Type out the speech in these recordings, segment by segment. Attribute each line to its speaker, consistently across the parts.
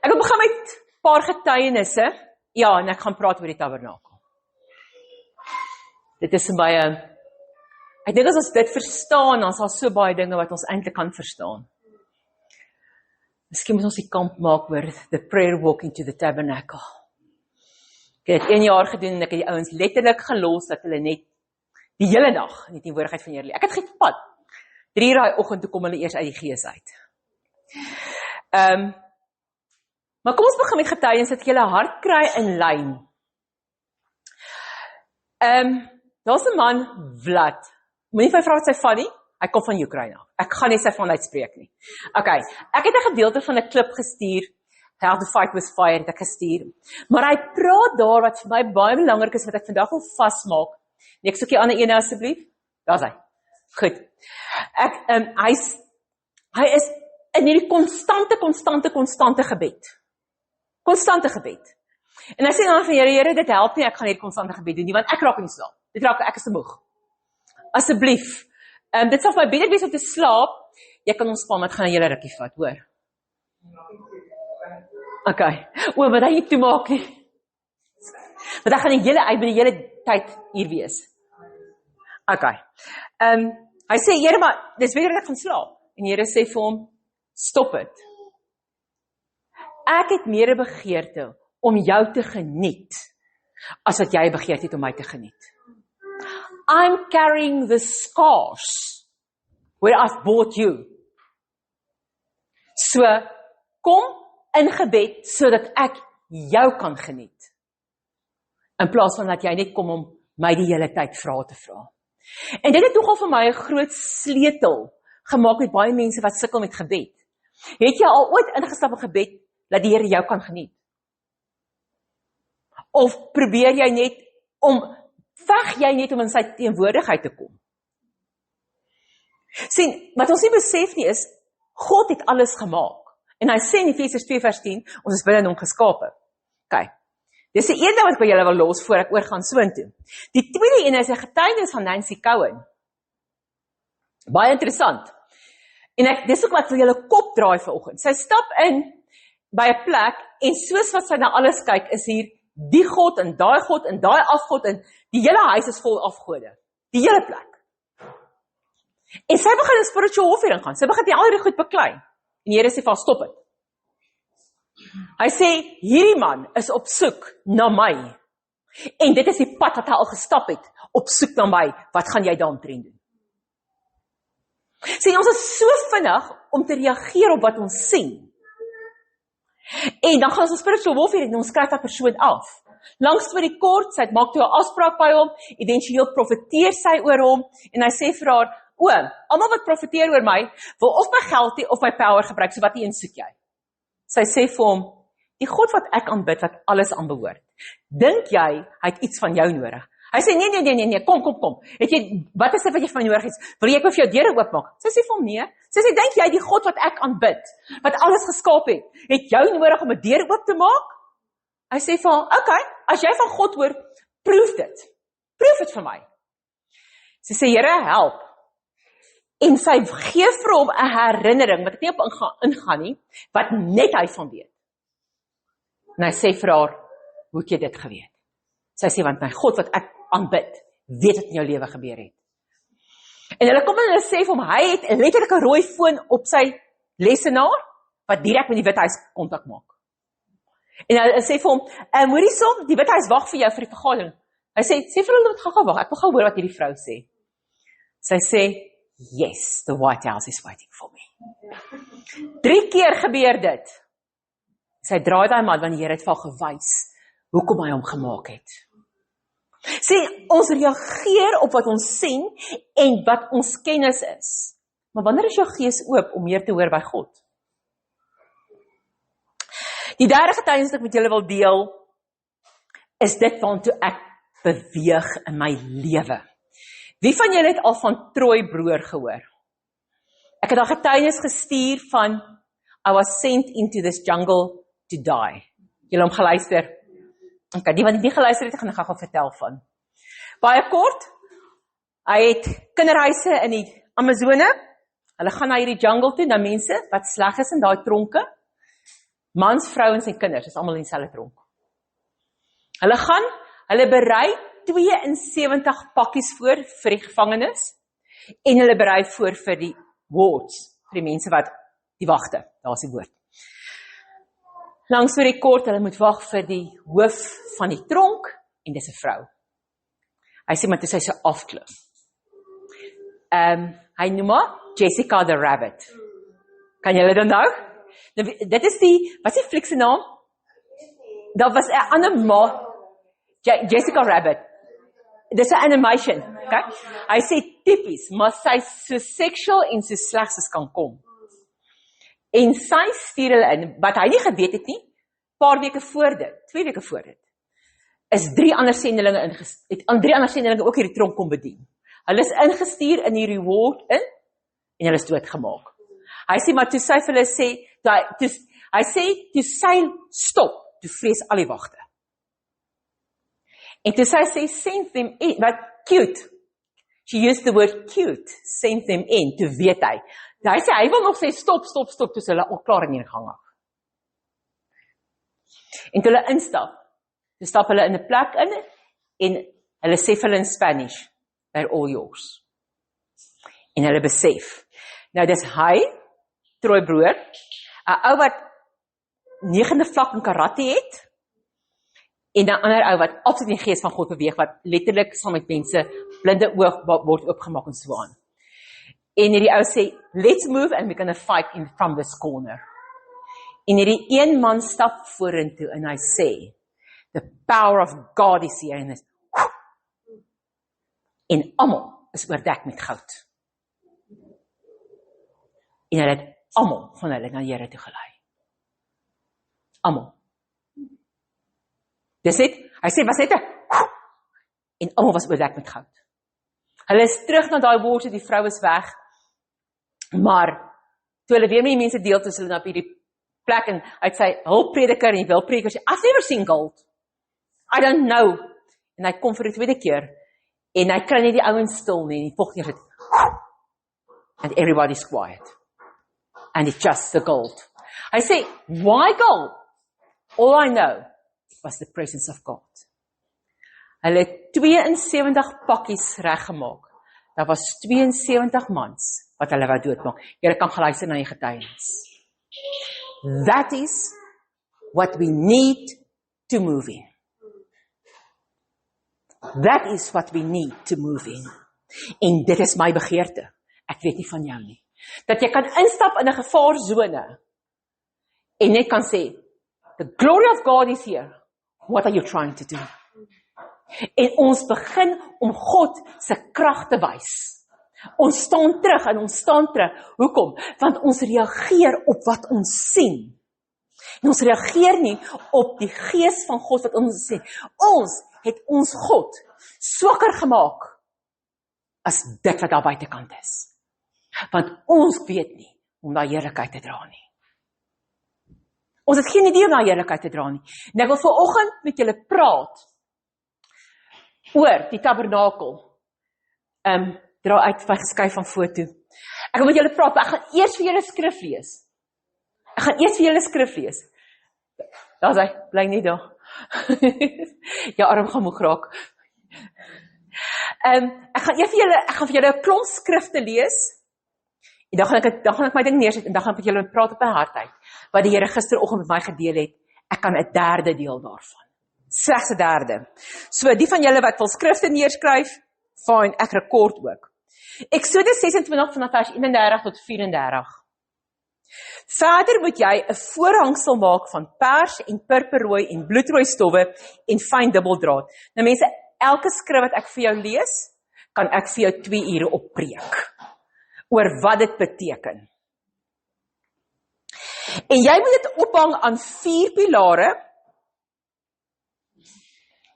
Speaker 1: Ek wil begin met 'n paar getuienisse. Ja, en ek gaan praat oor die tabernakel. Dit is vir my, ek dink as ons dit verstaan, dan is daar so baie dinge wat ons eintlik kan verstaan. Miskien moet ons die kamp maak oor the prayer walk into the tabernacle. Ek het dit 1 jaar gedoen en ek het die ouens letterlik gelos dat hulle net die hele dag in die teenwoordigheid van Here leef. Ek het gepad. 3 uur daai oggend toe kom hulle eers uit die gees uit. Maar kom ons begin met getuiens dat jy julle hart kry in lyn. Daar's 'n man, Vlad. Moenie vir my vra wat sy van nie. Hy kom van Oekraïne. Ek gaan nie sy van uitspreek nie. Okay, ek het 'n gedeelte van 'n klip gestuur. How to Fight with Fire het ek gestuur. Maar hy praat daar wat vir my baie belangrik is, wat ek vandag wil vasmaak. Nee, ek soek die ander ene asseblief. Daar's hy. Goed. Hy is in hierdie konstante gebed. Konstante gebed. En hy sê dan van Here, dit help nie, ek gaan hierdie konstante gebed doen nie, want ek raak nie slaap. Dit raak ek is te moeg. Asseblief. Dit sal vir my beter wees om te slaap. Jy kan ontspan, maar het gaan 'n hele rukkie vat, hoor. Okay. Maar hy nie toemaak nie. Want ek gaan die hele tyd hier wees. Okay. Hy sê, Here, maar dis weer dat ek gaan slaap. En Here sê vir hom, stop dit. Ek het meer 'n begeerte om jou te geniet, as wat jy begeerte het om my te geniet. I'm carrying the scars where I've bought you. So, kom in gebed, sodat ek jou kan geniet. In plaas van dat jy net kom om my die hele tyd vrae te vra. En dit het nogal vir my 'n groot sleutel gemaak met baie mense wat sukkel met gebed. Het jy al ooit ingestap in gebed, dat die Here jou kan geniet? Of probeer jy net veg jy net om in sy teenwoordigheid te kom? Sien, wat ons nie besef nie is, God het alles gemaak. En hy sê in Efesiërs 2 vers 10, ons is binne hom geskape. Kyk, dis die ene wat ek by julle wil los, voor ek oorgaan soontoe. Die tweede ene is 'n getuienis van Nancy Cowan. Baie interessant. En dis ook wat vir julle kop draai vanoggend. Sy stap in by 'n plek, en soos wat sy na alles kyk, is hier die God en daai afgod, en die hele huis is vol afgode. Die hele plek. En sy begin in spiritual warfare ingaan. Sy begin die al die goed beklei. En die Here sê vir haar, stop dit. Hy sê, hierdie man is op soek na my. En dit is die pad wat hy al gestap het, op soek na my. Wat gaan jy daaromtrent doen? Sien, ons is so vinnig om te reageer op wat ons sien. En dan gaan ons spiritual warfare en ons skryf dat persoon af. Langs storie kort, sy maak toe 'n afspraak by hom, eventueel profeteer sy oor hom, en hy sê vir haar, almal wat profeteer oor my, wil of my geld hê of my power gebruik, so wat een soek jy? Sy sê vir hom, die God wat ek aanbid, wat alles aanbehoort. Dink jy, hy het iets van jou nodig? Hy sê, nee, kom. Wat is dit wat jy van nodig het? Wil jy ek vir jou deure oopmaak? Sy sê vir hom, nee. Sy sê, dink jy die God wat ek aanbid, wat alles geskaap het jou nodig om 'n deur oop te maak? Hy sê vir hom, okay, as jy van God hoor, proef dit. Proef dit vir my. Sy sê, Here, help. En sy gee vir hom 'n herinnering, wat ek nie op ingaan nie, wat net hy van weet. En hy sê vir haar, hoe het jy dit geweet? Sy sê, want my God wat ek aanbid, weet wat in jou lewe gebeur het. En hulle kom en hulle sê vir hom, hy het letterlik 'n rooi foon op sy lesenaar, wat direk met die Withuis kontak maak. En hulle sê vir hom, hoorie som, die Withuis wag vir jou vir die vergadering. Hy sê vir hulle, gaan wag, ek wil gou hoor wat hierdie vrou sê. Sy sê, yes, the White House is waiting for me. 3 keer gebeur dit. Sy draai daai man, want die Here het vir haar gewys, hoekom hy hom gemaak het. Sê, ons reageer op wat ons sien, en wat ons kennis is. Maar wanneer is jou gees oop om meer te hoor by God? Die derde getuienis wat ek met julle wil deel, is dit waartoe ek beweeg in my lewe. Wie van julle het al van Troy Broer gehoor? Ek het al getuienis gestuur van I was sent into this jungle to die. Julle hom geluister? Okay, die wat nie geluister het, gaan ek gou vertel van. Baie kort, hy het kinderhuise in die Amazone. Hulle gaan na hierdie jungle toe, na mense wat sleg is in daai tronke. Mans, vrouens en kinders, is almal in dieselfde tronk. Hulle berei 72 pakkies voor vir die gevangenes, en hulle berei voor vir die wards, vir die mense wat die wagte, daar is die woord. Langs vir die kort, hulle moet wag vir die hoof van die tronk, en dis 'n vrou. Hy sê, maar toe sy so afklip. Hy noem haar Jessica the Rabbit. Kan julle dit onthou? Dit is wat is die fliek se naam? Daar was 'n ander Jessica Rabbit. Dis 'n animation, okay? Hy sê tipies, maar sy so sexual en so sleg soos kan kom. En sy stuur hulle in, wat hy nie geweet het nie, 2 weke voor dit, is 3 ander sendelinge ook hierdie tronk kom bedien. Hulle is ingestuur in die reward in, en hulle is doodgemaak. Hy sê, maar toe sy vir hulle sê, toe sy stop, toe vrees al die wagte. En toe sy sê, send them in, wat cute, she used the word cute, send them in, toe weet hy. Hy sê, hy wil nog sê, stop, toe sy hulle al klaar in die gang af. En toe hulle instap, toe stap hulle in 'n plek in, en hulle sê vir hulle in Spanish, they're all yours. En hulle besef, nou dis hy, Troy broer, 'n ou wat 9de vlak in karate het, en 'n ander ou wat absoluut in die gees van God beweeg, wat letterlik saam met mense blinde oog word oopgemaak en so aan. En hierdie ou sê, let's move and we're going to fight from this corner. En hierdie een man stap vorentoe en hy sê, the power of God is here, en almal is oordek met goud. En hulle het almal van hulle na die Here toe gelei. Almal. Dis dit, hy sê, was dit? En almal was oordek met goud. Hulle is terug na daai woorde, die vrou is weg, maar toe hulle weer met die mense deel, toe hulle op hierdie plek, en hy sê, hulpprediker en die wilprediker sê, I've never seen gold. I don't know. En hy kom vir die tweede keer, en hy kry nie die ouens stil nie, en die volgende keer sê, and everybody's quiet. And it's just the gold. Hy sê, why gold? All I know was the presence of God. Hulle het 72 pakkies reggemaak. Daar was 72 mans wat hulle wou doodmaak. Julle kan geluister na die getuienis. That is what we need to move in. That is what we need to move in. En dit is my begeerte. Ek weet nie van jou nie. Dat jy kan instap in 'n gevaarsone en net kan sê, the glory of God is here. What are you trying to do? En ons begin om God se krag te wys. Ons staan terug en ons staan terug. Hoekom? Want ons reageer op wat ons sien. En ons reageer nie op die gees van God wat ons sien. Ons het ons God swakker gemaak as dit wat daar buitekant is. Want ons weet nie om daai heerlikheid te dra nie. Ons het geen idee om daai heerlikheid te dra nie. En ek wil vanoggend met julle praat oor die tabernakel. Dra uit van geskuif van foto. Ek wil met julle praat, maar ek gaan eers vir julle skrif lees. Daar's hy, bly nie daar. Jou arm gaan moeg raak. Ek gaan vir julle 'n klomp skrifte lees. En dan gaan ek my ding neersit en dan gaan ek met julle praat op my hart uit. Wat die Here gisteroggend met my gedeel het, ek kan 'n derde deel daarvan. Slegs 'n derde. So die van julle wat wil skrifte neerskryf, fine, ek rekord ook. Eksodus 26 vanaf vers 31 tot 34. Verder moet jy 'n voorhangsel maak van pers en purperrooi en bloedrooi stowwe en fyn dubbeldraad. Nou mense, elke skrif wat ek vir jou lees, kan ek vir jou 2 ure oppreek oor wat dit beteken. En jy moet dit ophang aan 4 pilare.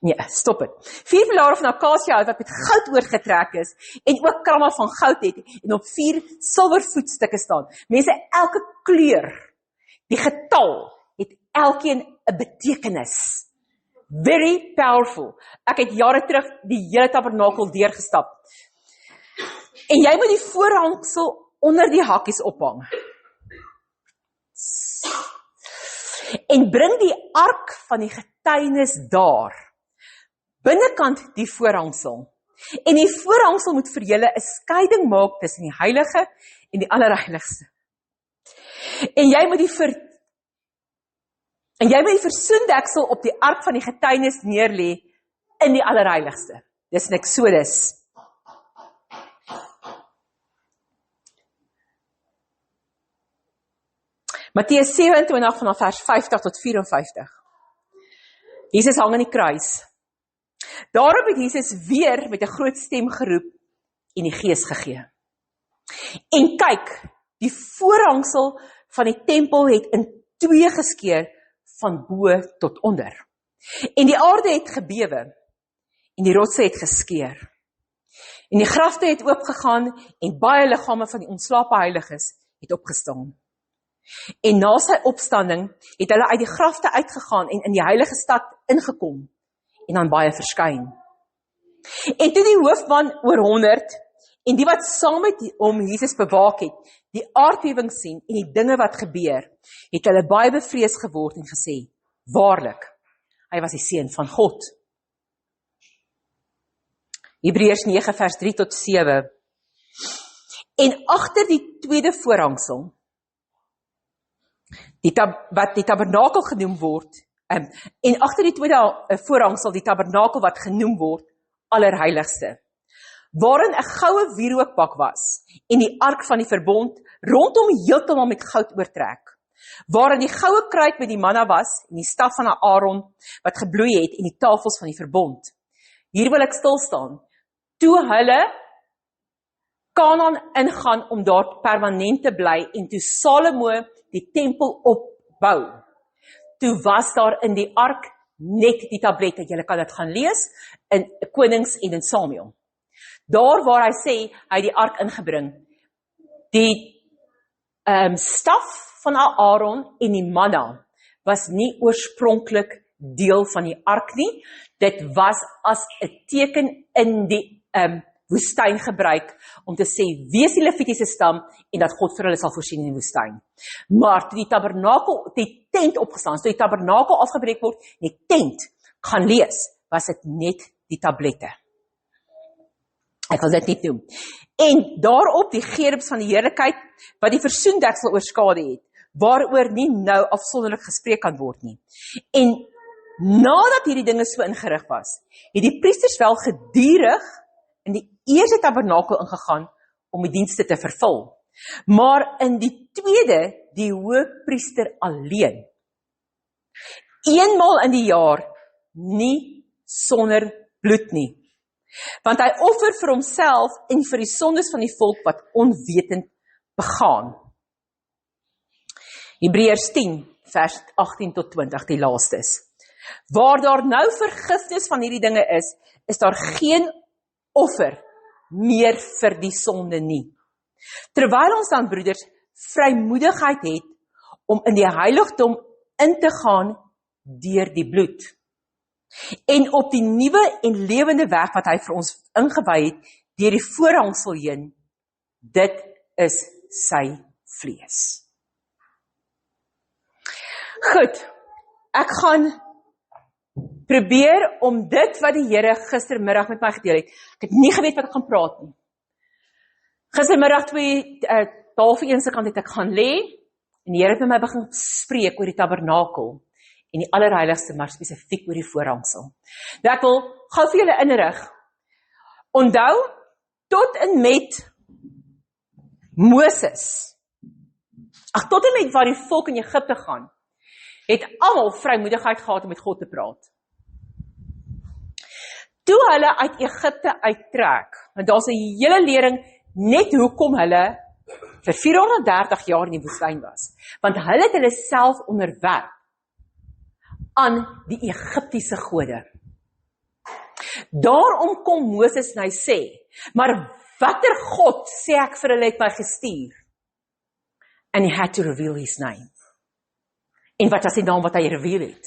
Speaker 1: Nee, stop dit. 4 pilare van akasiëhout wat met goud oorgetrek is en ook kramme van goud het en op 4 silwervoetstukke staan. Mense, elke kleur, die getal het elkeen 'n betekenis. Very powerful. Ek het jare terug die hele tabernakel deurgestap. En jy moet die voorhangsel onder die hakkies ophang. en bring die ark van die getuienis daar, binnekant die voorhangsel. En die voorhangsel moet vir julle 'n skeiding maak tussen die heilige en die allerheiligste. En jy moet die versoendeksel op die ark van die getuienis neerlê in die allerheiligste. Dis in Eksodus. Matteus 27 vanaf vers 50 tot 54. Jesus hang aan die kruis. Daarop het Jesus weer met 'n groot stem geroep en die Gees gegee. En kyk, die voorhangsel van die tempel het in twee geskeur van bo tot onder. En die aarde het gebewe en die rotse het geskeur. En die grafte het oopgegaan en baie liggame van die ontslape heiliges het opgestaan. En na sy opstanding het hulle uit die grafte uitgegaan en in die heilige stad ingekom en aan baie verskyn. En toe die hoofman oor 100 en die wat saam met hom Jesus bewaak het, die aardbewing sien en die dinge wat gebeur, het hulle baie bevrees geword en gesê, waarlik, hy was die seun van God. Hebreërs 9 vers 3 tot 7. En agter die tweede voorhangsel, wat die tabernakel genoem word, en agter die tweede voorhangsel, die tabernakel wat genoem word, allerheiligste, waarin 'n goue wierookbak was, en die ark van die verbond, rondom heeltemal met goud oortrek, waarin die goue kruik met die manna was, en die staf van Aaron, wat gebloei het, en die tafels van die verbond. Hier wil ek stil staan. Toe hulle Kanaan ingaan om daar permanent te bly, en toe Salomo die tempel opbou, toe was daar in die ark net die tablette, julle kan dit gaan lees, in Konings en in Samuel. Daar waar hy sê, hy het die ark ingebring, die staf van Aaron en die manna, was nie oorspronklik deel van die ark nie, dit was as 'n teken in die woestyn gebruik, om te sê, wie is die Levitiese stam, en dat God vir hulle sal voorsien in die woestyn. Maar toe die tabernakel, die tent opgestaan, toe die tabernakel afgebreek word, die tent gaan lees, was dit net die tablette. Ek wil dit nie doen. En daarop die gerubs van die heerlikheid, wat die versoendeksel oorskade het, waaroor nie nou afsonderlik gespreek kan word nie. En nadat hierdie dinge so ingerig was, het die priesters wel gedurig in die eerste tabernakel ingegaan om die dienste te vervul. Maar in die tweede, die hoëpriester alleen. Eenmaal in die jaar, nie sonder bloed nie. Want hy offer vir homself en vir die sondes van die volk wat onwetend begaan. Hebreërs 10, vers 18 tot 20, die laastes. Waar daar nou vergifnis van hierdie dinge is daar geen offer meer vir die sonde nie. Terwyl ons dan, broeders, vrymoedigheid het om in die heiligdom in te gaan deur die bloed. En op die nuwe en lewende weg wat hy vir ons ingewy het, deur die voorhangsel heen, dit is sy vlees. Goed, ek gaan probeer om dit wat die Here gistermiddag met my gedeel het. Ek het nie geweet wat ek gaan praat nie. Gistermiddag 12:30 se kant het ek gaan lê en die Here het met my begin spreek oor die tabernakel en die allerheiligste, maar spesifiek oor die voorhangsel. Nou ek wil gou vir julle inrig. Onthou, tot en met Moses, tot en met waar die volk in Egipte gaan, het almal vrymoedigheid gehad om met God te praat. Toe hulle uit Egipte uittrek, want daar's 'n hele lering net hoekom hulle vir 430 jaar in die woestyn was. Want hulle het hulle self onderwerp aan die Egiptiese gode. Daarom kom Moses en hy sê, maar watter God sê ek vir hulle het my gestuur? And he had to reveal his name. En wat was die naam wat hy reveal het?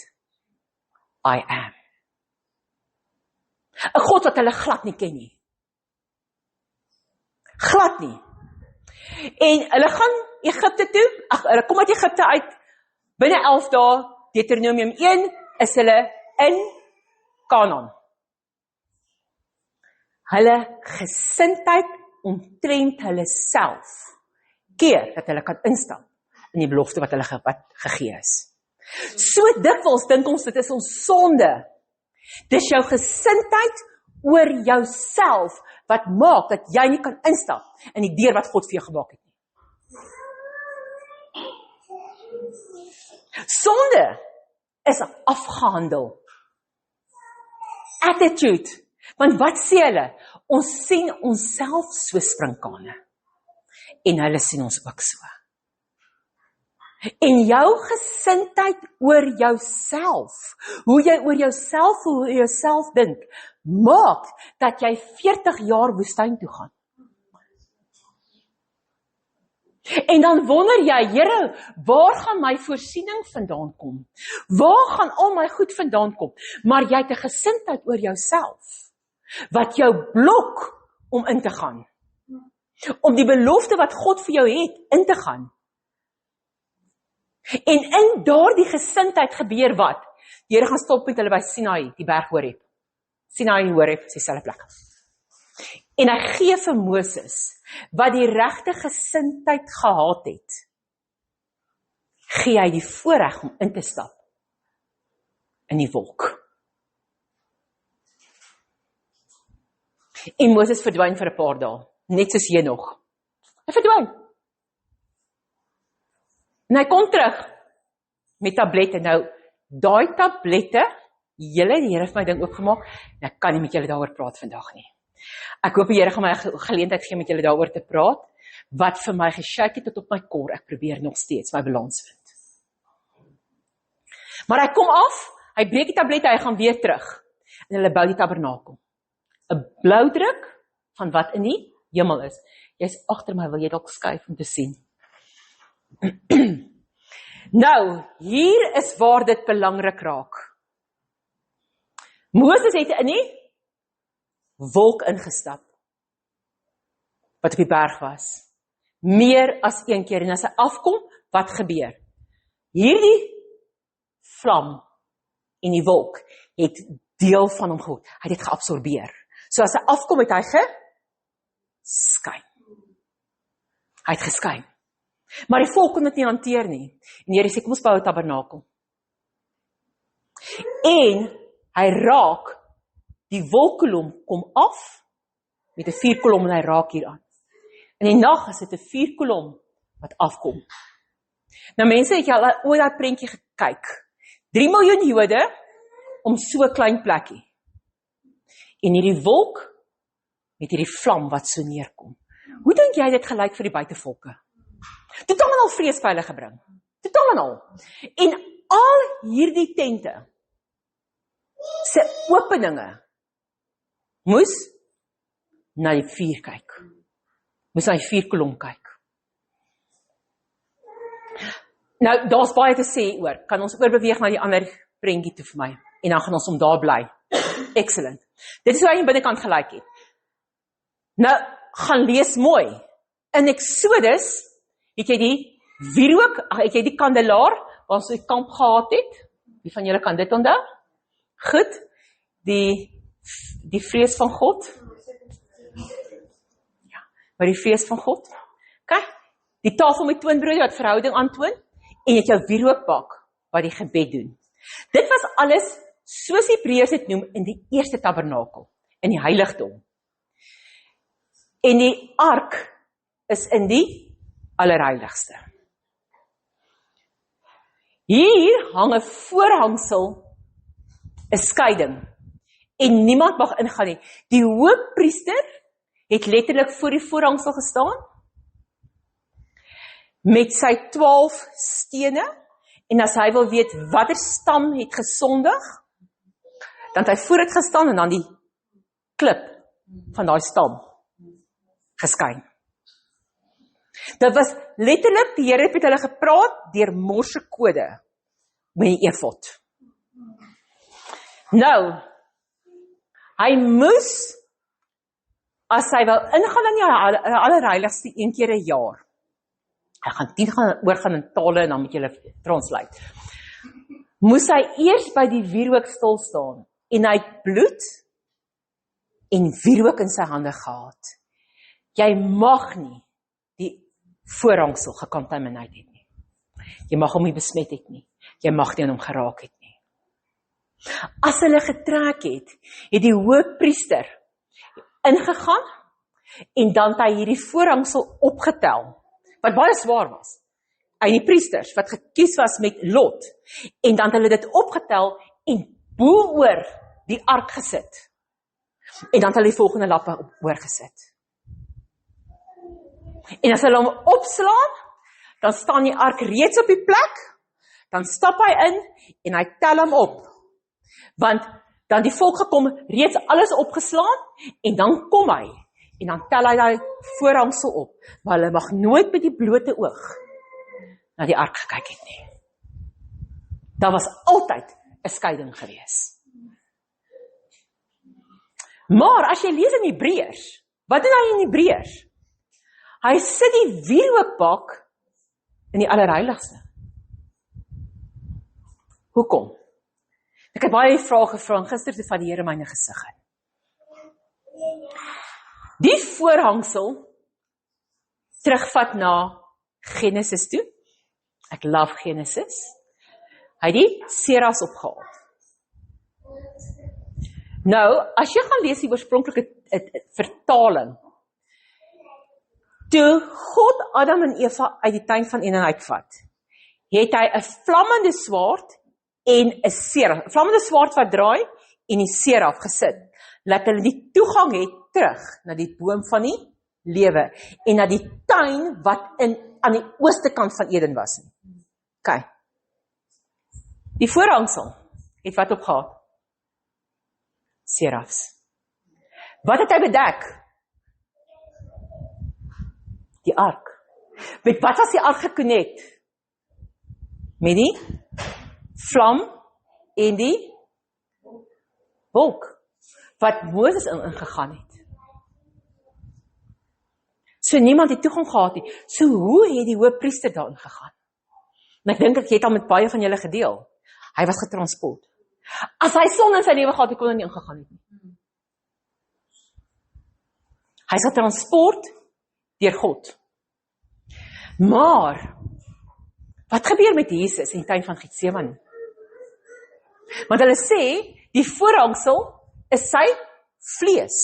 Speaker 1: I am. 'n God wat hulle glad nie ken nie. Glad nie. En hulle gaan Egipte toe, hulle kom uit Egipte uit, binne 11 dae, Deuteronomium 1 is hulle in Kanaan. Hulle gesindheid omtrent hulle self keer dat hulle kan instap in die belofte wat hulle gegee is. So dikwels dink ons dit is ons sonde. Dis jou gesindheid oor jouself wat maak dat jy nie kan instap in die deur wat God vir jou gemaak het nie. Sonde is afgehandel. Attitude. Want wat sê hulle? Ons sien onsself so sprinkane. En hulle sien ons ook so. En jou gesindheid oor jouself, hoe jy oor jouself dink, maak dat jy 40 jaar woestyn toe gaan. En dan wonder jy, Here, waar gaan my voorsiening vandaan kom? Waar gaan al my goed vandaan kom? Maar jy het 'n gesindheid oor jouself, wat jou blok om in te gaan. Om die belofte wat God vir jou het, in te gaan. En in daardie gesindheid gebeur wat? Die Here gaan stop met hulle by Sinai, die berg Horeb. Sinai en Horeb is dieselfde plek. En hy gee vir Moses, wat die regte gesindheid gehad het, gee hy die voorreg om in te stap in die wolk. En Moses verdwyn vir 'n paar dae, net soos Henog. Hy verdwyn. En hy kom terug met tablette. Nou, daai tablette, die Here het my ding oopgemaak, en ek kan nie met julle daaroor praat vandag nie. Ek hoop die Here gaan my 'n geleentheid gee met julle daaroor te praat, wat vir my geshake het tot op my kor. Ek probeer nog steeds my balans vind. Maar hy kom af, hy breek die tablette, hy gaan weer terug. En hulle bou die tabernakel. 'n Bloudruk van wat in die hemel is. Jy's agter my, wil jy dalk skuif om te sien? Nou, hier is waar dit belangrik raak. Moses het in die wolk ingestap, wat op die berg was. Meer as een keer, en as hy afkom, wat gebeur? Hierdie vlam en die wolk het deel van hom geword. Hy het dit geabsorbeer. So as hy afkom, het hy geskyn. Hy het geskyn. Maar die volk kon dit nie hanteer nie. En die Here sê, kom ons bou 'n tabernakel. En hy raak, die wolkkolom kom af, met 'n vuurkolom en hy raak hier aan. In die nag is dit 'n vuurkolom wat afkom. Nou mense, het jy al ooit daai prentjie gekyk? 3 miljoen Jode om so 'n klein plekkie. En hierdie wolk met hierdie vlam wat so neerkom. Hoe dink jy dit gelyk vir die buitevolke? Totaal en al vrees vir hulle gebring. Totaal en al. En al hierdie tente se openinge moes na die vuur kyk. Moes na die vuurkolom kyk. Nou, daar's baie te sê oor. Kan ons oorbeweeg na die ander prentjie toe vir my? En dan gaan ons om daar bly. Excellent. Dit is hoe hy in binnekant gelyk het. Nou, gaan lees mooi. In Exodus het jy die wierook, het jy die kandelaar, waar ons die kamp gehad het. Wie van julle kan dit onthou? Goed. Die vrees van God. Ja, maar die vrees van God. Kyk, die tafel met toonbrode wat verhouding aantoon, en jy het jou wierookbak wat die gebed doen. Dit was alles, soos die Hebreërs dit noem, in die eerste tabernakel, in die heiligdom. En die ark is in die allerheiligste. Hier hang 'n voorhangsel, 'n skeiding, en niemand mag ingaan nie. Die hoofpriester het letterlik voor die voorhangsel gestaan, met sy 12 stene, en as hy wil weet watter stam het gesondig, dan het hy voor het gestaan, en dan die klip van daai stam geskyn. Dit was letterlik, die Here het met hulle gepraat, deur morsekode, met die efod. Nou, hy moes, as hy wil ingaan in die allerheiligste 1 keer 'n jaar, hy gaan 10 oorgaan in tale, en dan moet julle translate, moes hy eers by die wierook stil staan, en hy het bloed en wierook in sy hande gehad. Jy mag nie die voorhangsel gecontaminate het nie. Jy mag hom nie besmet het nie. Jy mag nie aan hom geraak het nie. As hulle getrek het die hoofpriester ingegaan, en dan het hy hierdie voorhangsel opgetel, wat baie swaar was, uit die priesters, wat gekies was met lot, en dan het hulle dit opgetel, en bo-oor die ark gesit, en dan het hulle die volgende lappe oorgesit. En as hulle hom opslaan, dan staan die ark reeds op die plek, dan stap hy in, en hy tel hom op, want dan die volk gekom, reeds alles opgeslaan, en dan kom hy, en dan tel hy die voorhangsel op, maar hulle mag nooit met die blote oog na die ark gekyk het nie. Daar was altyd 'n skeiding gewees. Maar as jy lees in Hebreërs, wat doen hy in Hebreërs? Hy sit die wierookbak in die allerheiligste. Hoekom? Ek het baie vrae gevra en gister het van die Here myne gesig het. Die voorhangsel terugvat na Genesis toe. Ek love Genesis. Hy het die serafs opgehaal. Nou, as jy gaan lees die oorspronklike vertaling, toe God Adam en Eva uit die tuin van Eden uitvat, het hy 'n vlammende swaard en 'n seraf, 'n vlammende swaard wat draai en die seraf gesit, laat hulle die toegang het terug na die boom van die lewe en na die tuin wat aan die ooste kant van Eden was. OK. Die voorhangsel het wat opgehad? Serafs. Wat het hy bedek? Die ark. Met wat was die ark gekonnekt? Met die vlam en die wolk, wat Moses ingegaan het. So niemand het toegang gehad nie. So hoe het die hoofpriester daarin gegaan? En ek dink ek het al met baie van julle gedeel. Hy was getransport. As hy sonde in sy lewe gehad het, kon hy nie ingegaan het nie. Hy is getransport deur God. Maar wat gebeur met Jesus in die tuin van Getsemane? Want hulle sê die voorhangsel is sy vlees.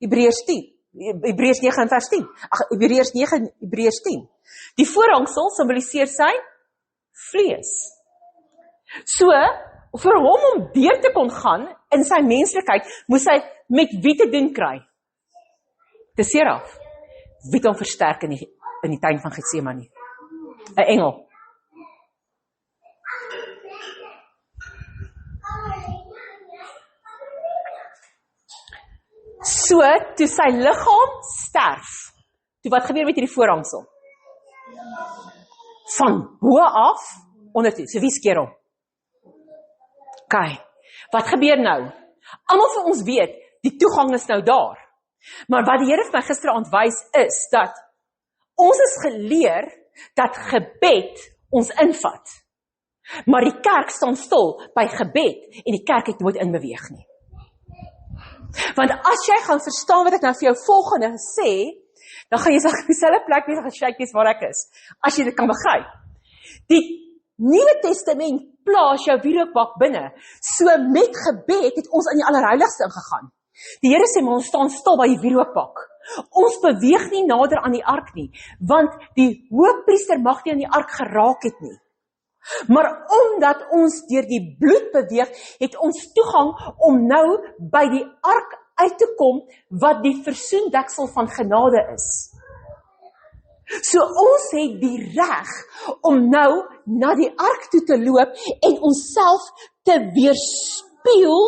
Speaker 1: Hebreërs 9 vers 10. Hebreërs 9 Hebreërs 10. Die voorhangsel simboliseer sy vlees. So, vir hom om deur te kon gaan in sy menslikheid, moes hy met wie te doen kry? Die seraf. Wie het hom versterk in die tuin van Getsemane? 'n engel. So, toe sy liggaam sterf, toe wat gebeur met hierdie voorhangsel? Van bo af, onder toe, so wie skeer hom? OK, wat gebeur nou? Almal van ons weet, die toegang is nou daar. Maar wat die Here vir my gisteraand wys is, dat ons is geleer, dat gebed ons invat. Maar die kerk staan stil by gebed, en die kerk het nooit inbeweeg nie. Want as jy gaan verstaan wat ek nou vir jou volgende sê, dan gaan jy sê, op dieselfde plek besig geshake is waar ek is, as jy dit kan begryp. Die Nuwe Testament plaas jou wierookbak binne, so met gebed het ons in die allerheiligste ingegaan. Die Here sê, maar ons staan stil by die wierookbak. Ons beweeg nie nader aan die ark nie, want die hoofpriester mag nie aan die ark geraak het nie. Maar omdat ons deur die bloed beweeg, het ons toegang om nou by die ark uit te kom, wat die versoendeksel van genade is. So ons het die reg om nou na die ark toe te loop en onsself te weerspieël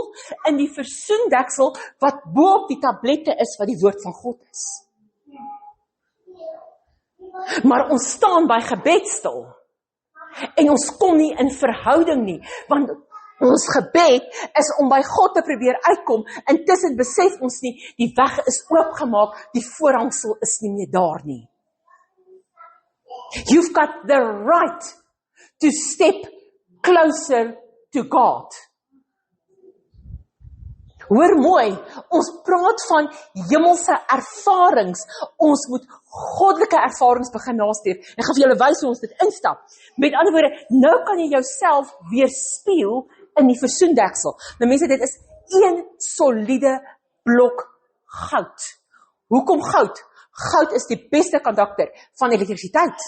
Speaker 1: in die versoendeksel wat bo op die tablette is wat die woord van God is. Maar ons staan by gebed stil. En ons kom nie in verhouding nie, want ons gebed is om by God te probeer uitkom, intussen besef ons nie, die weg is oopgemaak, die voorhangsel is nie meer daar nie. You've got the right to step closer to God. Hoor mooi, ons praat van hemelse ervarings, ons moet goddelike ervarings begin nastreef. Ek gaan vir julle wys hoe ons dit instap. Met ander woorde, nou kan jy jouself weerspieël in die versoendeksel. Nou mense, dit is een soliede blok goud. Hoekom goud? Goud is die beste konduktor van elektrisiteit.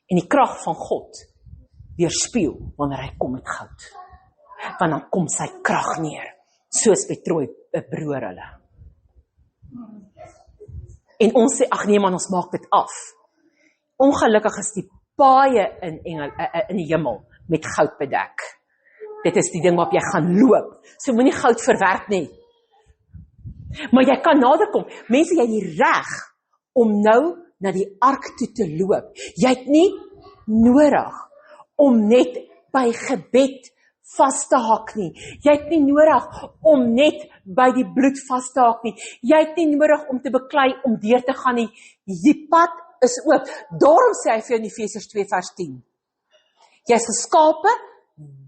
Speaker 1: En die krag van God weerspieël wanneer hy kom met goud. Want dan kom sy krag neer, soos by Troy, 'n broer hulle. En ons sê, ag nee man, ons maak dit af. Ongelukkig is die paaie in die hemel met goud bedek. Dit is die ding waarop jy gaan loop. So moenie goud verwerk nie. Maar jy kan naderkom. Mense, jy het die reg om nou na die ark toe te loop. Jy het nie nodig om net by gebed vas te hak nie. Jy het nie nodig om net by die bloed vas te hak nie. Jy het nie nodig om te beklei om deur te gaan nie. Die pad is oop. Daarom sê hy vir in Efesiërs 2 vers 10. Jy is geskape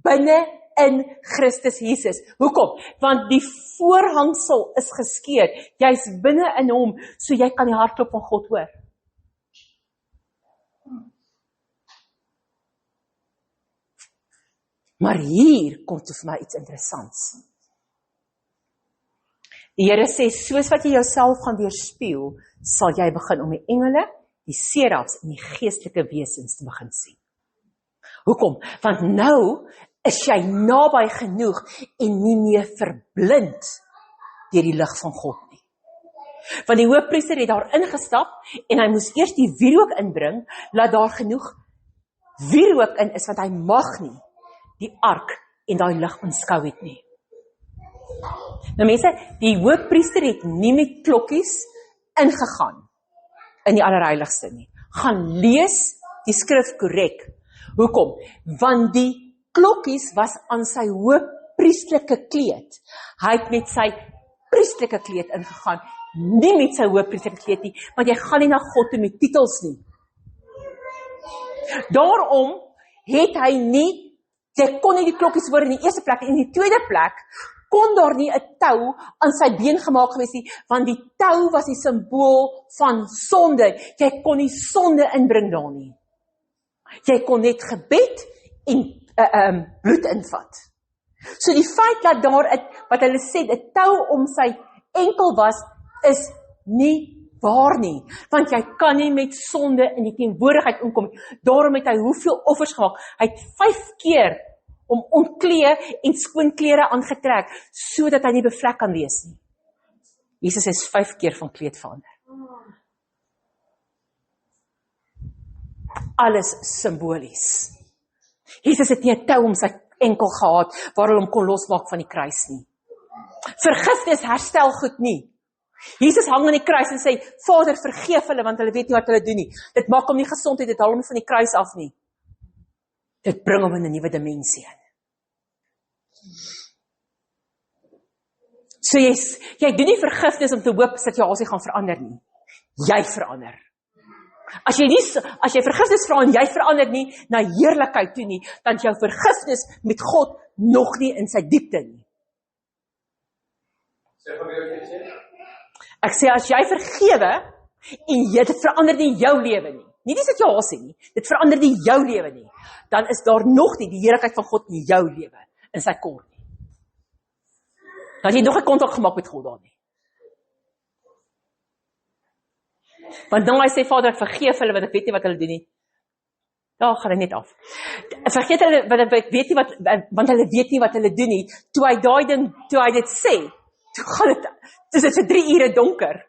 Speaker 1: binne in Christus Jesus. Hoekom? Want die voorhangsel is geskeur. Jy is binne in hom, so jy kan die hartklop van God hoor. Maar hier kom toe vir my iets interessants. Die Here sê, soos wat jy jouself gaan weerspieël, sal jy begin om die engele, die serafs en die geestelike wesens te begin sien. Hoekom? Want nou is jy naby genoeg en nie meer verblind deur die lig van God nie. Want die hoofpriester het daar ingestap en hy moes eers die wierook inbring, laat daar genoeg wierook in is, want hy mag nie die ark en daai lig aanskou het nie. Nou mense, die hoofpriester het nie met klokkies ingegaan in die allerheiligste nie. Gaan lees die skrif korrek. Hoekom? Want die klokkies was aan sy hoofpriesterlike kleed. Hy het met sy priesterlike kleed ingegaan, nie met sy hoofpriesterlike kleed nie, want jy gaan nie na God toe met titels nie. Daarom het hy nie, jy kon nie die klokkies hoor in die eerste plek, en in die tweede plek, kon daar nie 'n tou aan sy been gemaak gewees nie, want die tou was die simbool van sonde. Jy kon nie sonde inbring daar nie. Jy kon net gebed en bloed invat. So die feit dat daar, wat hulle sê, 'n tou om sy enkel was, is nie waar nie. Want jy kan nie met sonde in die teenwoordigheid inkom. Daarom het hy hoeveel offers gemaak? Hy het 5 keer om ontklee en skoon klere aangetrek, sodat hy nie bevlek kan wees nie. Jesus is 5 keer van kleed verander. Alles simbolies. Jesus het nie 'n tou om sy enkel gehad, waar hulle hom kon losmaak van die kruis nie. Vergifnis herstel goed nie. Jesus hang aan die kruis en sê, Vader, vergeef hulle, want hulle weet nie wat hulle doen nie. Dit maak hom nie gesondheid, dit haal hom van die kruis af nie. Dit bring hom in 'n nuwe dimensie in. So jy doen nie vergifnis om te hoop situasie gaan verander nie. Jy verander. As jy vergifnis vra en jy verander nie na heerlikheid toe nie, dan jou vergifnis met God nog nie in sy diepte nie. Ek sê, as jy vergewe en dit verander nie jou lewe nie die situasie nie, dit verander nie jou lewe nie, dan is daar nog nie die heerlikheid van God in jou lewe, in sy kor nie. Dan het jy nog 'n kontak gemaak met God daar nie. Want nou hy sê, Vader, ek vergeef hulle, want ek weet nie wat hulle doen nie. Daar gaan hy net af. Vergeet hulle, want hulle weet nie wat hulle doen nie. Toe hy dit sê, toe is dit 3 ure donker.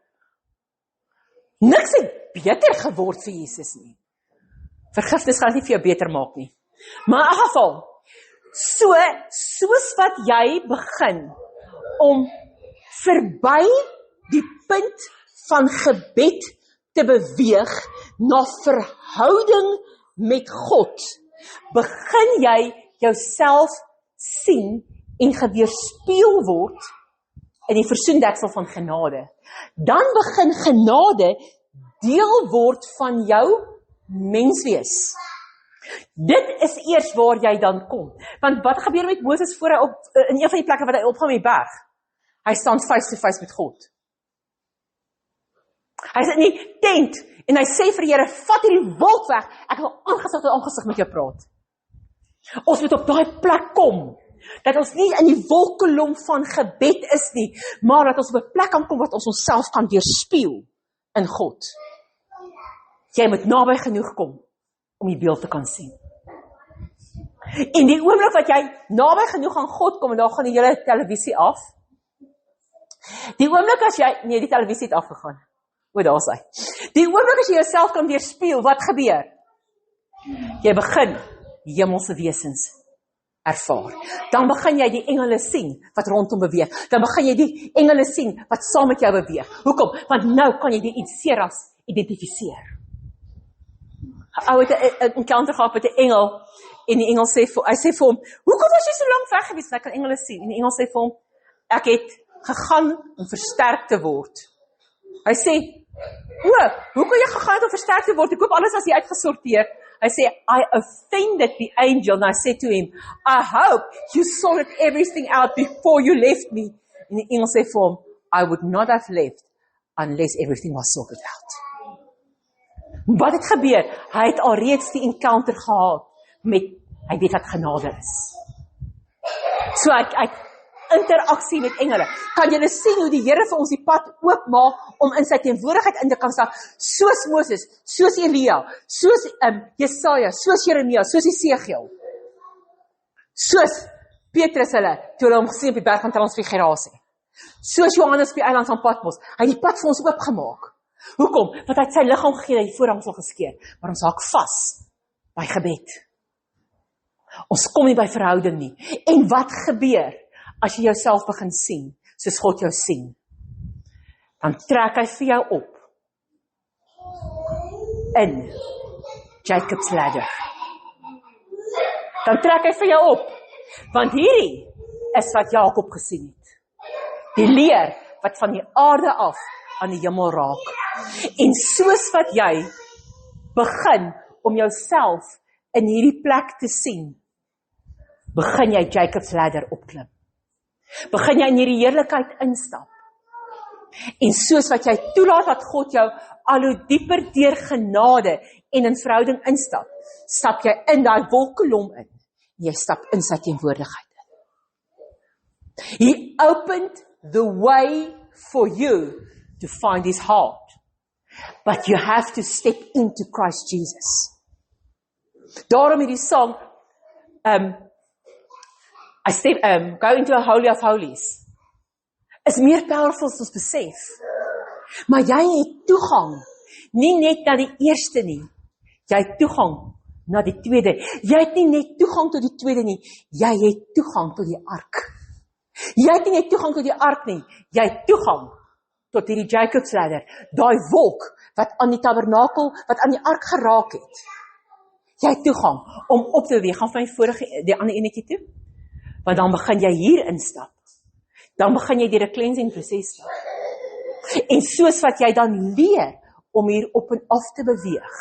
Speaker 1: Niks het beter geword vir Jesus nie. Vergifnis gaan nie vir jou beter maak nie. Maar in elk geval, soos wat jy begin om verby die punt van gebed te beweeg na verhouding met God, begin jy jouself sien en geweerspieël word in die versoendeksel van genade. Dan begin genade deel word van jou menswees. Dit is eers waar jy dan kom. Want wat gebeur met Moses voor hy in een van die plekke wat hy opgaan met die berg? Hy staan face to face met God. Hy is in die tent en hy sê vir die Here, vat hierdie wolk weg, ek wil aangesig tot aangesig met jou praat. Ons moet op daai plek kom, dat ons nie in die wolkkolom van gebed is nie, maar dat ons op 'n plek kan kom wat ons onsself kan weerspieël in God. Jy moet naby genoeg kom om die beeld te kan sien. En die oomblik wat jy naby genoeg aan God kom, en daar gaan die hele televisie af. Die oomblik as jy, nee, die televisie het afgegaan. Daar is hy. Die oomblik as jy jouself kan weerspieël, wat gebeur? Jy begin hemelse wesens ervaar. Dan begin jy die engele sien wat rondom beweeg. Dan begin jy die engele sien wat saam met jou beweeg. Hoekom? Want nou kan jy die Seras identifiseer. 'n Ou het 'n encounter gehad met 'n engel en die engel sê hy sê vir hom, "Hoekom was jy so lank weg gewees?" En hy kan engele sien en die engel sê vir hom, "Ek het gegaan om versterk te word." Hy sê, "Hoe kon jy gegaan het om versterk te word? Ek hoop alles was hier uitgesorteer." Hy sê, "I offended the angel." And I said to him, "I hope you sorted everything out before you left me." En die engel sê vir hom, "I would not have left unless everything was sorted out." Wat het gebeur? Hy het alreeds die encounter gehad met, hy weet wat genade is. So hy het interaksie met engele. Kan julle sien hoe die Here vir ons die pad oopmaak om in sy teenwoordigheid in te kan staan, soos Moses, soos Elia, soos Jesaja, soos Jeremia, soos Esegiel, soos Petrus toe hulle hom gesien op die berg van transfigurasie, soos Johannes op die eiland van Patmos. Hy het die pad vir ons oopgemaak. Hoekom? Want hy het sy liggaam gegee, hy het die voorhangsel geskeur, maar ons haak vas by gebed. Ons kom nie by verhouding nie. En wat gebeur as jy jouself begin sien, soos God jou sien? Dan trek hy vir jou op in Jacob's ladder. Dan trek hy vir jou op, want hierdie is wat Jakob gesien het. Die leer wat van die aarde af aan die hemel raak. En soos wat jy begin om jouself in hierdie plek te sien, begin jy Jacob's ladder opklim. Begin jy in hierdie heerlikheid instap. En soos wat jy toelaat dat God jou al hoe dieper deur genade en in verhouding instap, stap jy in daai wolkkolom in. Jy stap in sy teenwoordigheid in. He opened the way for you to find his heart. But you have to step into Christ Jesus. Daarom het die song, go into a holy of holies, is meer powerful as ons besef. Maar jy het toegang, nie net na die eerste nie, jy het toegang na die tweede. Jy het nie net toegang tot die tweede nie, jy het toegang tot die ark. Jy het nie net toegang tot die ark nie, jy het toegang tot hierdie Jacob's ladder, daai wolk wat aan die tabernakel, wat aan die ark geraak het. Jy het toegang om op te beweeg. Gaan van die ander enetjie toe. Want dan begin jy hier instap. Dan begin jy deur 'n cleansing proses stap. En soos wat jy dan leer om hier op en af te beweeg,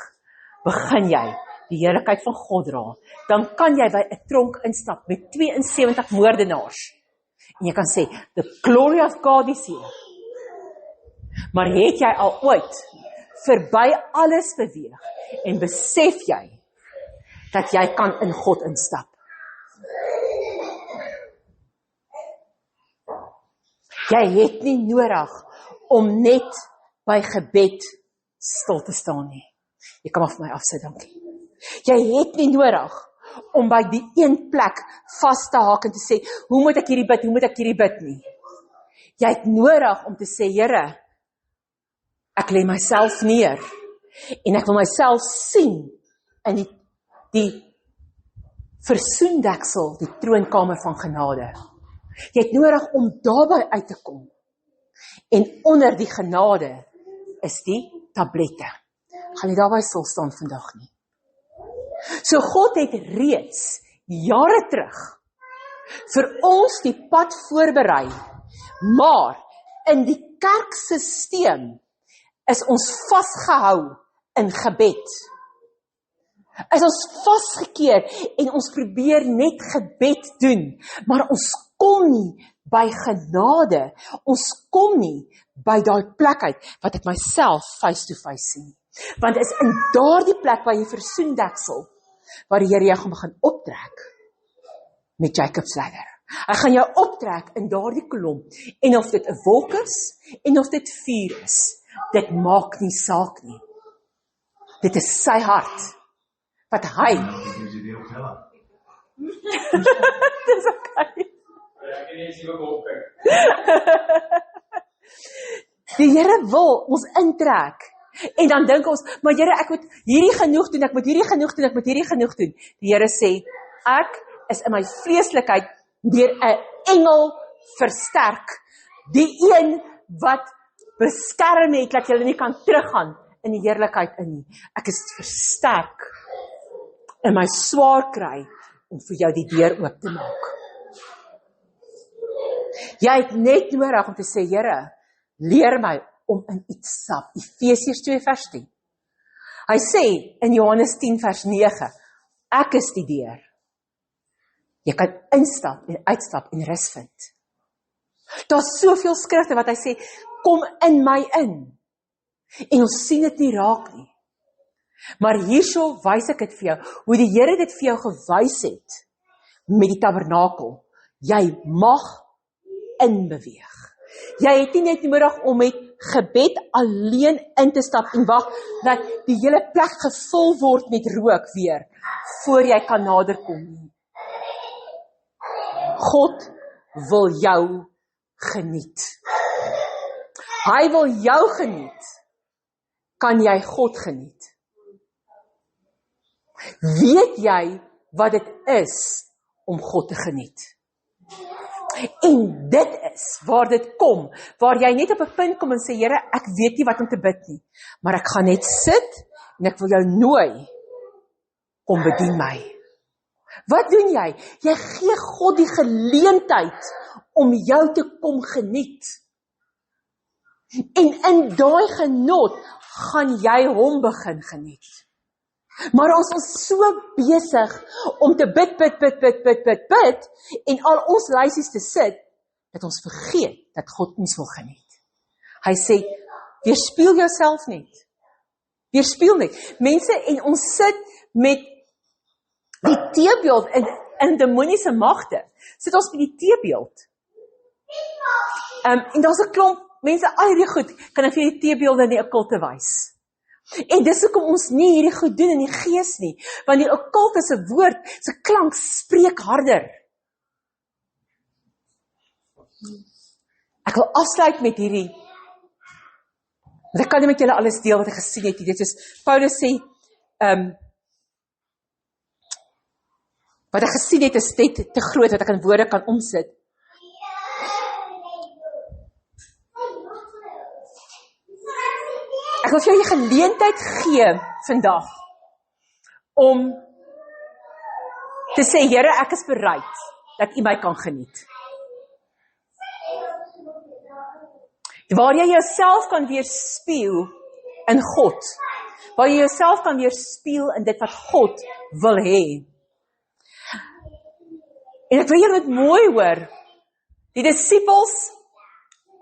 Speaker 1: begin jy die heerlikheid van God dra. Dan kan jy by 'n tronk instap met 72 moordenaars. En jy kan sê, the glory of God is here. Maar het jy al ooit verby alles beweeg en besef jy dat jy kan in God instap? Jy het nie nodig om net by gebed stil te staan nie. Jy kan maar vir my afsit, dankie. Jy het nie nodig om by die een plek vas te haak en te sê, hoe moet ek hierdie bid nie. Jy het nodig om te sê, Here, ek lê myself neer en ek wil myself sien in die versoendeksel, die troonkamer van genade. Jy het nodig om daarby uit te kom. En onder die genade is die tablette. Gaan nie daarby stil staan vandag nie. So God het reeds jare terug vir ons die pad voorberei, maar in die kerksysteem is ons vasgehou in gebed. Is ons vasgekeer en ons probeer net gebed doen, maar ons kom nie by genade, ons kom nie by daai plek uit, wat ek myself face to face sien. Want is in daardie plek waar jy versoendeksel, waar die Here jou gaan begin optrek, met Jacob's ladder. Hy gaan jou optrek in daardie kolom, en of dit 'n wolk is, en of dit vuur is, dit maak nie saak nie. Dit is sy hart, wat hy, dis okay. Die Here wil ons intrek, en dan dink ons, maar Here, ek moet hierdie genoeg doen, ek moet hierdie genoeg doen, ek moet hierdie genoeg doen. Die Here sê, ek is in my vleeslikheid deur 'n engel versterk, die een wat beskerm het, dat jy nie kan teruggaan in die heerlikheid in nie. Ek is versterk in my swaar kry, om vir jou die deur oop te maak. Jy het net nodig om te sê, Here, leer my om in iets te stap. Efesiërs 2 vers 10. Hy sê in Johannes 10 vers 9, ek is die deur. Jy kan instap en uitstap en rus vind. Daar's soveel skrifte wat hy sê, kom in my in. En ons sien dit nie raak nie. Maar hierso wys ek dit vir jou, hoe die Here dit vir jou gewys het, met die tabernakel. Jy mag inbeweeg. Jy het nie net nodig om met gebed alleen in te stap en wag, dat die hele plek gevul word met rook weer, voor jy kan naderkom nie. God wil jou geniet. Hy wil jou geniet. Kan jy God geniet? Weet jy wat dit is om God te geniet? En dit is waar dit kom, waar jy net op 'n punt kom en sê, Here, ek weet nie wat om te bid nie, maar ek gaan net sit en ek wil jou nooi, kom bedien my. Wat doen jy? Jy gee God die geleentheid om jou te kom geniet. En in daai genot gaan jy hom begin geniet. Maar ons is so besig om te bid, en al ons lysies te sit, dat ons vergeet dat God ons wil geniet. Hy sê, weerspieël jouself net. Weerspieël net. Mense, en ons sit met die teebeeld in demoniese magte. Sit ons met die teebeeld. En daar's 'n klomp mense, al hierdie goed, kan ek vir die teebeelde in die okkulte wys. En dis hoekom ons nie hierdie goed doen in die gees nie, want die okkulte se woord, se klank spreek harder. Ek wil afsluit met hierdie, want ek kan nie met julle alles deel wat ek gesien het. Dit is, Paulus sê, wat ek gesien het is net te groot, wat ek in woorde kan omsit. Ek wil vir jou die geleentheid gee vandag, om te sê, Here, ek is bereid, dat U my kan geniet. Waar jy jouself kan weerspieël in God, waar jy jouself kan weerspieël in dit wat God wil hê. En ek wil julle dit mooi hoor, die disippels,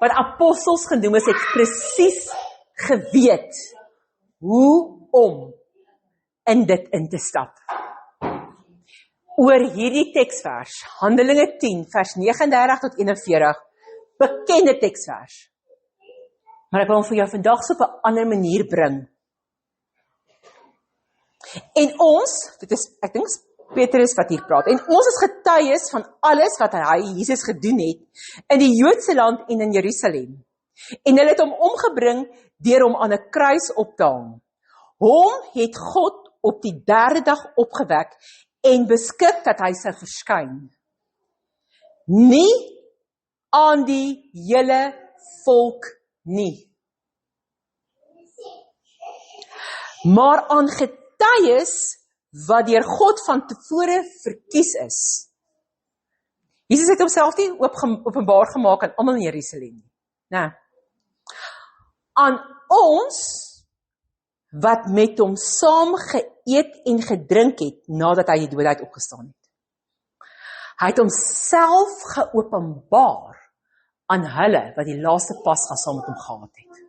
Speaker 1: wat apostels genoem is, het presies geweet, hoe om in dit in te stap. Oor hierdie teksvers, Handelinge 10, vers 39 tot 41, bekende teksvers. Maar ek wil hom vir jou vandag so op 'n ander manier bring. En ons, dit is, ek dink Petrus wat hier praat, en ons is getuies van alles wat hy, Jesus, gedoen het, in die Joodse land en in Jerusalem. En hulle het hom omgebring, deur hom aan 'n kruis op te hang. Hom het God op die 3de dag opgewek, en beskik dat hy sou verskyn. Nie aan die hele volk nie, maar aan getuies wat deur God van tevore verkies is. Jesus het homself nie openbaar gemaak aan almal in Jerusalem nie. Nee. Aan ons wat met hom saam geëet en gedrink het, nadat hy die dood uit opgestaan het. Hy het homself geopenbaar aan hulle, wat die laaste Pasga saam met hom gehad het.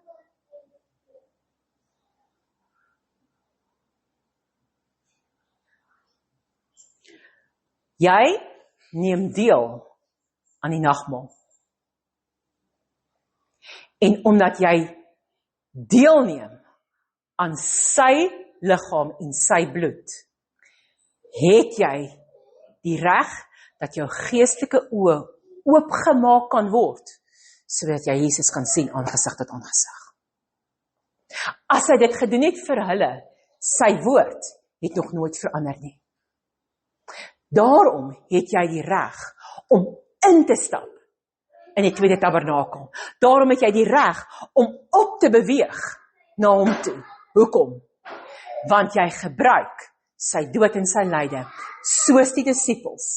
Speaker 1: Jy neem deel aan die nagmaal. En omdat jy deelneem aan sy liggaam en sy bloed, het jy die reg dat jou geestelike oë oopgemaak kan word, sodat jy Jesus kan sien aangesig tot aangesig. As hy dit gedoen het vir hulle, sy woord het nog nooit verander nie. Daarom het jy die reg om in te stap in die tweede tabernakel. Daarom het jy die reg om op te beweeg na hom toe. Hoekom? Want jy gebruik sy dood en sy lyde, soos die disippels.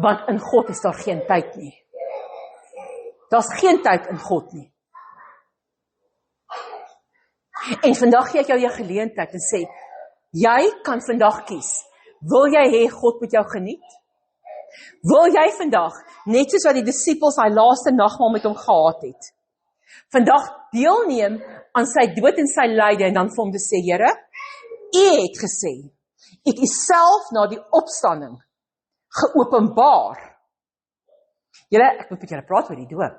Speaker 1: Want in God is daar geen tyd nie. Daar's geen tyd in God nie. En vandag gee ek jou die geleentheid en sê, jy kan vandag kies. Wil jy hê God moet jou geniet? Wil jy vandag, net soos wat die disippels hy laaste nagmaal met hom gehad het, vandag deelneem aan sy dood en sy lyde en dan vir hom te sê, Here, U het gesê, ek is self na die opstanding geopenbaar. Ek moet met julle praat oor die doop,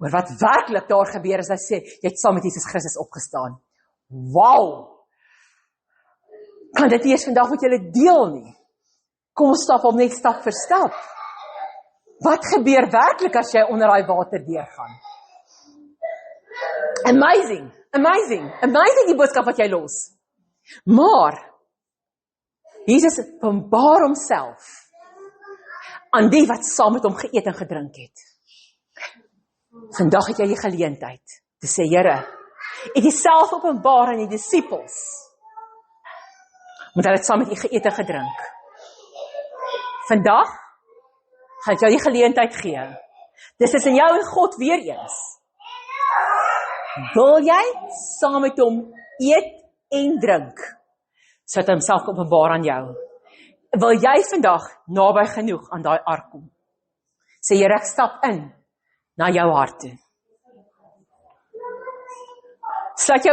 Speaker 1: oor wat werklik daar gebeur as hy sê, jy het saam met Jesus Christus opgestaan. Wow! Kan dit nie eens vandag met julle deel nie? Kom ons stap op net stap vir stap. Wat gebeur werklik as jy onder daai water deurgaan? Amazing, amazing, amazing die boodskap wat jy los. Maar, Jesus openbaar homself aan die wat saam met hom geëet en gedrink het. Vandag het jy die geleentheid te sê, Here, ek het self openbaar aan die disippels, want hulle het saam met U geëet en gedrink. Vandag gaan ek jou die geleentheid gee. Dis tussen jou en God weer eens. Wil jy saam met hom eet en drink, sodat hy homself openbaar aan jou? Wil jy vandag naby genoeg aan daai ark kom? Sê, Here, ek stap in na jou hart toe. Sluit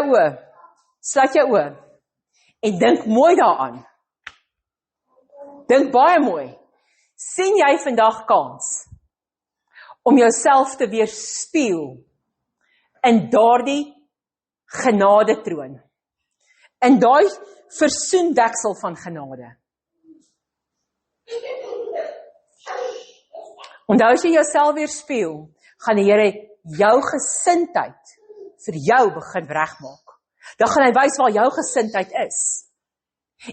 Speaker 1: jou oë, en dink mooi daaraan. Dink baie mooi. Sien jy vandag kans om jouself te weerspieël in daardie genadetroon, in daai versoendeksel van genade? Onthou, as jy jouself weerspieël, gaan die Here jou gesindheid vir jou begin regmaak. Dan gaan hy wys waar jou gesindheid is.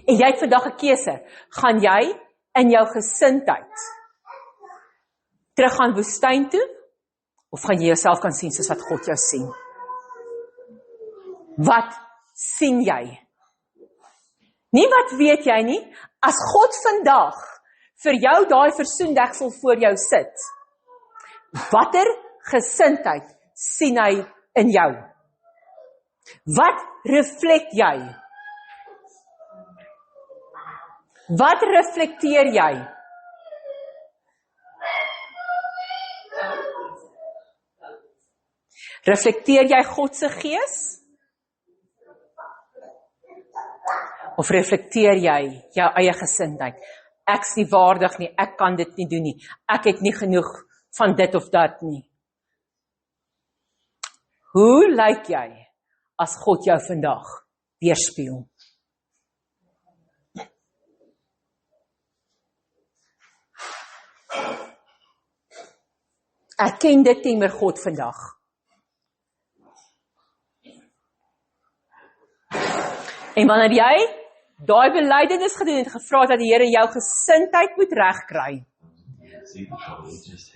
Speaker 1: En jy het vandag 'n keuse. Gaan jy in jou gesindheid terug gaan woestyn toe, of gaan jy jouself kan sien soos wat God jou sien? Wat sien jy? Nie wat weet jy nie, as God vandag vir jou daai versoendeksel voor jou sit, watter gesindheid sien hy in jou? Wat reflek jy? Wat reflekteer jy? Reflekteer jy God se gees? Of reflekteer jy jou eie gesindheid? Ek's nie waardig nie, ek kan dit nie doen nie, ek het nie genoeg van dit of dat nie. Hoe lyk jy as God jou vandag weerspieël? Erken dit teenoor God vandag. En wanneer jy daai belydenis gedoen het, gevra dat die Here jou gesindheid moet regkry,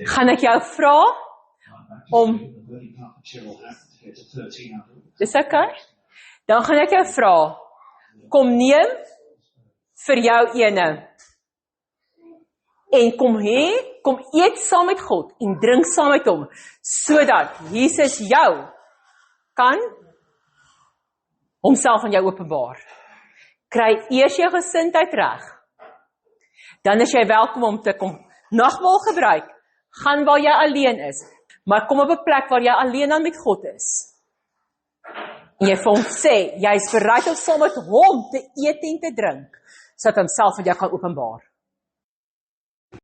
Speaker 1: gaan ek jou vra om, dis okay? Dan gaan ek jou vra, kom neem vir jou ene, en kom eet saam met God, en drink saam met hom, sodat Jesus jou kan homself aan jou openbaar. Kry eers jou gesindheid reg. Dan is jy welkom om te kom nagmaal gebruik. Gaan waar jy alleen is. Maar kom op 'n plek waar jy alleen dan met God is. En jy vir hom sê, jy is bereid om saam met hom te eet en te drink, sodat homself vir jou kan openbaar.